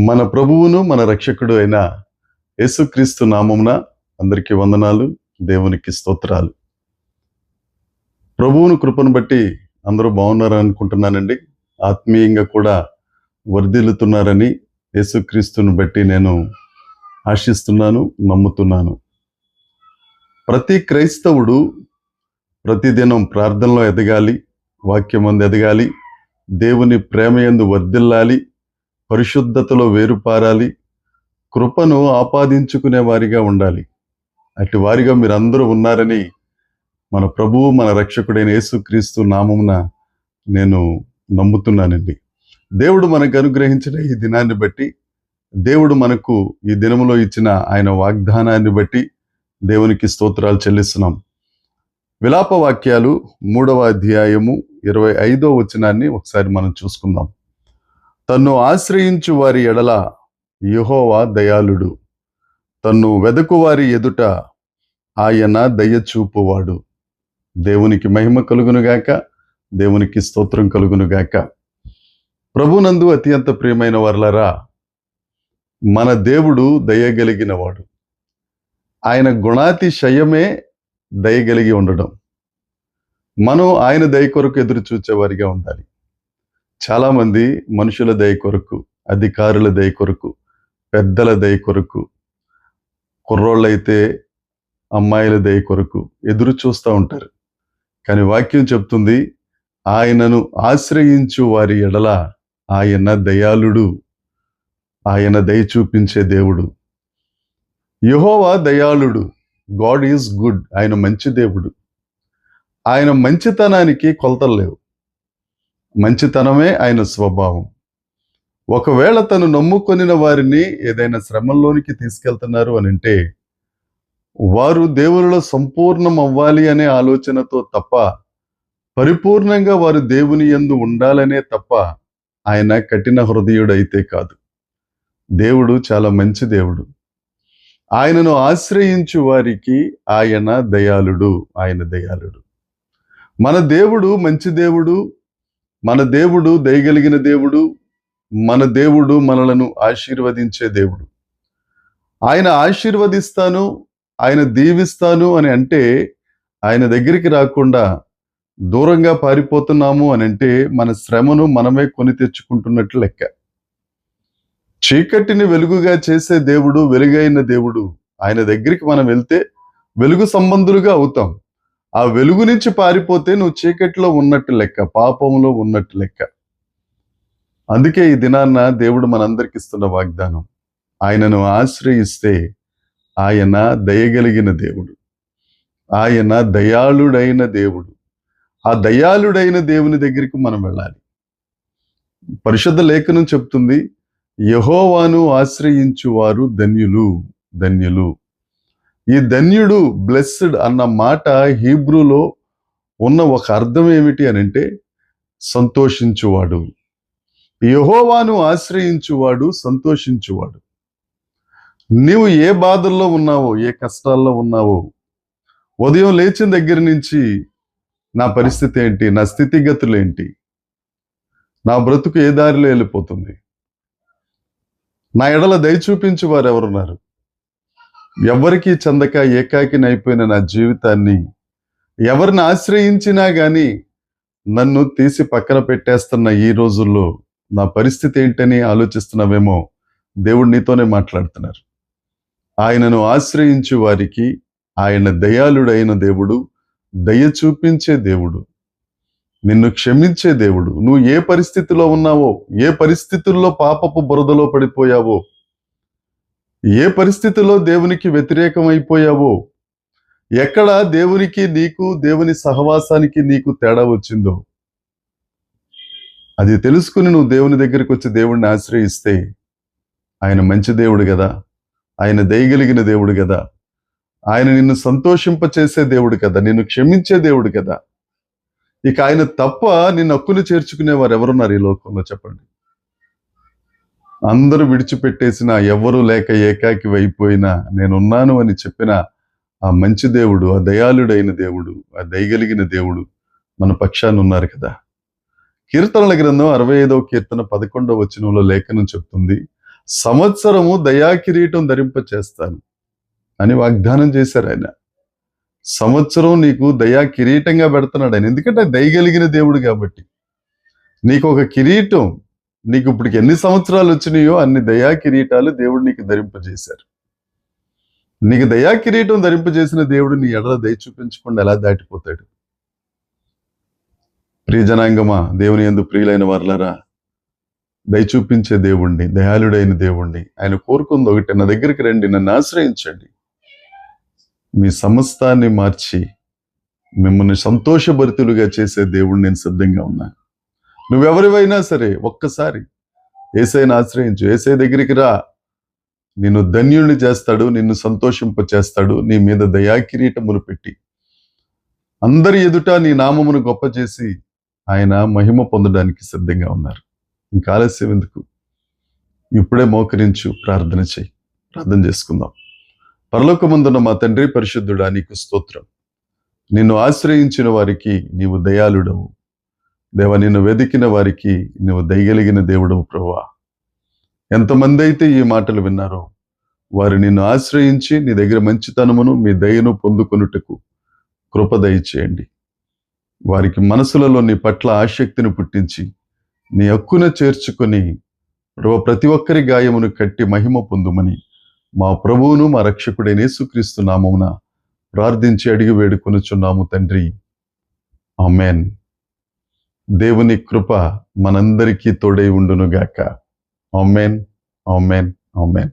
మన ప్రభువును మన రక్షకుడు అయిన యేసుక్రీస్తు నామమున అందరికీ వందనాలు, దేవునికి స్తోత్రాలు. ప్రభువును కృపను బట్టి అందరూ బాగున్నారని అనుకుంటున్నానండి. ఆత్మీయంగా కూడా వర్ధిల్లుతున్నారని యేసుక్రీస్తుని బట్టి నేను ఆశిస్తున్నాను, నమ్ముతున్నాను. ప్రతి క్రైస్తవుడు ప్రతిదినం ప్రార్థనలో ఎదగాలి, వాక్యమందు ఎదగాలి, దేవుని ప్రేమయందు వర్ధిల్లాలి, పరిశుద్ధతలో వేరుపారాలి, కృపను ఆపాదించుకునే వారిగా ఉండాలి. అటు వారిగా మీరందరూ ఉన్నారని మన ప్రభువు మన రక్షకుడైన యేసుక్రీస్తు నామమున నేను నమ్ముతున్నానండి. దేవుడు మనకు అనుగ్రహించిన ఈ దినాన్ని బట్టి, దేవుడు మనకు ఈ దినములో ఇచ్చిన ఆయన వాగ్దానాన్ని బట్టి దేవునికి స్తోత్రాలు చెల్లిస్తున్నాం. విలాప వాక్యాలు 3వ అధ్యాయము 25వ వచనాన్ని ఒకసారి మనం చూసుకుందాం. తన్ను ఆశ్రయించు వారి ఎడల యెహోవా దయాళుడు, తన్ను వెదకు వారి ఎదుట ఆయన దయచూపువాడు. దేవునికి మహిమ కలుగునుగాక, దేవునికి స్తోత్రం కలుగునుగాక. ప్రభునందు అత్యంత ప్రియమైన వారలారా, మన దేవుడు దయగలిగిన వాడు. ఆయన గుణాతిశయమే దయగలిగి ఉండడం. మనం ఆయన దయ కొరకు ఎదురు చూచేవారిగా ఉండాలి. చాలామంది మనుషుల దయ కొరకు, అధికారుల దయ కొరకు, పెద్దల దయ కొరకు, కుర్రోళ్ళైతే అమ్మాయిల దయ కొరకు ఎదురు చూస్తూ ఉంటారు. కానీ వాక్యం చెప్తుంది, ఆయనను ఆశ్రయించు వారి ఎడల ఆయన దయాళుడు, ఆయన దయ చూపించే దేవుడు. యెహోవా దయాళుడు, గాడ్ ఈజ్ గుడ్. ఆయన మంచి దేవుడు. ఆయన మంచితనానికి కొలతలు లేవు. మంచితనమే ఆయన స్వభావం. ఒకవేళ తను నమ్ముకొనిన వారిని ఏదైనా శ్రమంలోనికి తీసుకెళ్తున్నారు అని అంటే, వారు దేవునిలో సంపూర్ణం అవ్వాలి అనే ఆలోచనతో తప్ప, పరిపూర్ణంగా వారు దేవుని యందు ఉండాలనే తప్ప, ఆయన కఠిన హృదయుడైతే కాదు. దేవుడు చాలా మంచి దేవుడు. ఆయనను ఆశ్రయించు వారికి ఆయన దయాళుడు, ఆయన దయాళుడు. మన దేవుడు మంచి దేవుడు, మన దేవుడు దయగలిగిన దేవుడు, మన దేవుడు మనలను ఆశీర్వదించే దేవుడు. ఆయన ఆశీర్వదిస్తాను, ఆయన దీవిస్తాను అని అంటే, ఆయన దగ్గరికి రాకుండా దూరంగా పారిపోతున్నాము అని అంటే, మన శ్రమను మనమే కొని తెచ్చుకుంటున్నట్లు లెక్క. చీకటిని వెలుగుగా చేసే దేవుడు, వెలుగైన దేవుడు. ఆయన దగ్గరికి మనం వెళ్తే వెలుగు సంబంధులుగా అవుతాం. ఆ వెలుగు నుంచి పారిపోతే నువ్వు చీకటిలో ఉన్నట్టు లెక్క, పాపంలో ఉన్నట్టు లెక్క. అందుకే ఈ దినాన్న దేవుడు మనందరికి ఇస్తున్న వాగ్దానం, ఆయనను ఆశ్రయిస్తే ఆయన దయగలిగిన దేవుడు, ఆయన దయాళుడైన దేవుడు. ఆ దయాళుడైన దేవుని దగ్గరికి మనం వెళ్ళాలి. పరిశుద్ధ లేఖనం చెప్తుంది, యెహోవాను ఆశ్రయించు వారు ధన్యులు, ధన్యులు. ఈ ధన్యుడు, బ్లెస్డ్ అన్న మాట హీబ్రూలో ఉన్న ఒక అర్థం ఏమిటి అని అంటే, సంతోషించువాడు. యెహోవాను ఆశ్రయించువాడు సంతోషించువాడు. నీవు ఏ బాధల్లో ఉన్నావో, ఏ కష్టాల్లో ఉన్నావో, ఉదయం లేచిన దగ్గర నుంచి నా పరిస్థితి ఏంటి, నా స్థితిగతులు ఏంటి, నా బ్రతుకు ఏ దారిలో వెళ్ళిపోతుంది, నా ఎడల దయ చూపించు వారు ఎవరున్నారు, ఎవరికి చెందక ఏకాకినైపోయిన నా జీవితాన్ని ఎవరిని ఆశ్రయించినా కానీ నన్ను తీసి పక్కన పెట్టేస్తున్న ఈ రోజుల్లో నా పరిస్థితి ఏంటని ఆలోచిస్తున్నావేమో, దేవుడు నీతోనే మాట్లాడుతున్నారు. ఆయనను ఆశ్రయించు వారికి ఆయన దయాళుడైన దేవుడు, దయ చూపించే దేవుడు, నిన్ను క్షమించే దేవుడు. నువ్వు ఏ పరిస్థితిలో ఉన్నావో, ఏ పరిస్థితుల్లో పాపపు బురదలో పడిపోయావో, ఏ పరిస్థితిలో దేవునికి వ్యతిరేకం అయిపోయావో, ఎక్కడ దేవునికి నీకు, దేవుని సహవాసానికి నీకు తేడా వచ్చిందో, అది తెలుసుకుని నువ్వు దేవుని దగ్గరికి వచ్చి దేవుడిని ఆశ్రయిస్తే, ఆయన మంచి దేవుడు కదా, ఆయన దయగలిగిన దేవుడు కదా, ఆయన నిన్ను సంతోషింపచేసే దేవుడు కదా, నిన్ను క్షమించే దేవుడు కదా. ఇక ఆయన తప్ప నిన్ను హక్కును చేర్చుకునేవారు ఎవరున్నారు ఈ లోకంలో చెప్పండి? అందరూ విడిచిపెట్టేసిన, ఎవరు లేక ఏకాకి అయిపోయినా నేనున్నాను అని చెప్పిన ఆ మంచి దేవుడు, ఆ దయాళుడైన దేవుడు, ఆ దయగలిగిన దేవుడు మన పక్షాన ఉన్నారు కదా. కీర్తనల గ్రంథం 65వ కీర్తన 11వ వచనంలో లేఖనం చెప్తుంది, సంవత్సరము దయా కిరీటం ధరింప చేస్తాను అని వాగ్దానం చేశారు ఆయన. సంవత్సరం నీకు దయా కిరీటంగా పెడుతున్నాడు ఆయన. ఎందుకంటే దయగలిగిన దేవుడు కాబట్టి. నీకు ఒక కిరీటం, నీకు ఇప్పటికి ఎన్ని సంవత్సరాలు వచ్చినాయో అన్ని దయా కిరీటాలు దేవుడు నీకు ధరింపజేశారు. నీకు దయా కిరీటం ధరింపజేసిన దేవుడు నీ ఎడల దయ చూపించకుండా ఎలా దాటిపోతాడు? ప్రియజనాంగమా, దేవుని యందు ప్రియులైన వారలారా, దయ చూపించే దేవుణ్ణి, దయాళుడైన దేవుణ్ణి ఆయన కోరుకుంది ఒకటి, నా దగ్గరికి రండి, నన్ను ఆశ్రయించండి, మీ సమస్తాన్ని మార్చి మిమ్మల్ని సంతోషభరితులుగా చేసే దేవుణ్ణి నేను సిద్ధంగా ఉన్నాను. నువ్వెవరివైనా సరే ఒక్కసారి యేసయ్యను ఆశ్రయించు, యేసయ్య దగ్గరికి రా, నిన్ను ధన్యుణ్ణి చేస్తాడు, నిన్ను సంతోషింప చేస్తాడు, నీ మీద దయా కిరీటములు పెట్టి అందరి ఎదుట నీ నామమును గొప్ప చేసి ఆయన మహిమ పొందడానికి సిద్ధంగా ఉన్నారు. ఇంకా ఆలస్యం ఎందుకు? ఇప్పుడే మోకరించు, ప్రార్థన చేయి. ప్రార్థన చేసుకుందాం. పరలోకమందున్న మా తండ్రి పరిశుద్ధుడా, నీకు స్తోత్రం. నిన్ను ఆశ్రయించిన వారికి నీవు దయాళుడవు దేవ, నిన్ను వెదికిన వారికి నువ్వు దయగలిగిన దేవుడవు ప్రభువా. ఎంతమంది అయితే ఈ మాటలు విన్నారో వారు నిన్ను ఆశ్రయించి నీ దగ్గర మంచితనమును మీ దయను పొందుకొనుటకు కృప దయచేయండి. వారికి మనసులలో నీ పట్ల ఆసక్తిని పుట్టించి నీ హక్కున చేర్చుకొని ప్రతి ఒక్కరి గాయమును కట్టి మహిమ పొందుమని మా ప్రభువును మా రక్షకుడైన యేసుక్రీస్తు నామమున ప్రార్థించి అడిగి వేడుకొనుచున్నాము తండ్రి, ఆమేన్. దేవుని కృప మనందరికీ తోడై ఉండునుగాక. ఆమేన్, ఆమేన్, ఆమేన్.